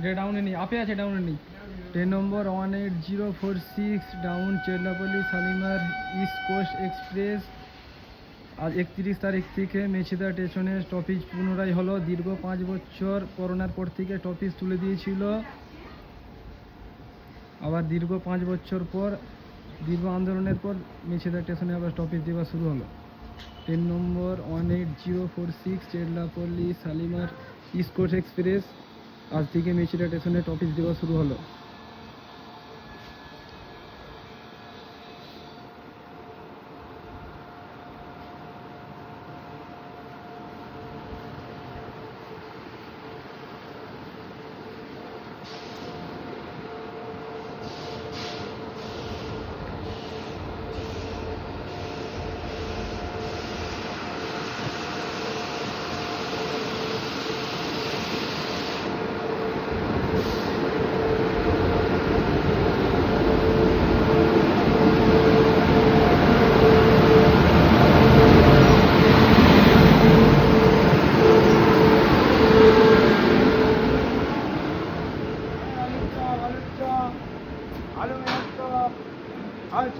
যে ডাউনে নেই, আপে আছে, ডাউনে নেই। Train number 18046 down Cherlapalli Shalimar East Coast Express. আজ 31 তারিখ থেকে মেছেদা স্টেশনে স্টপেজ পুনরায় হলো। দীর্ঘ 5 বছর করোনার পর থেকে স্টপেজ তুলে দিয়েছিল, আবার দীর্ঘ 5 বছর পর দীর্ঘ আন্দোলনের পর মেছেদা স্টেশনে আবার স্টপেজ দেওয়া শুরু হলো। Train number 18046 Cherlapalli Shalimar East Coast Express আজ থেকে মেছেদা স্টেশনে স্টপেজ দেওয়া শুরু হলো। आज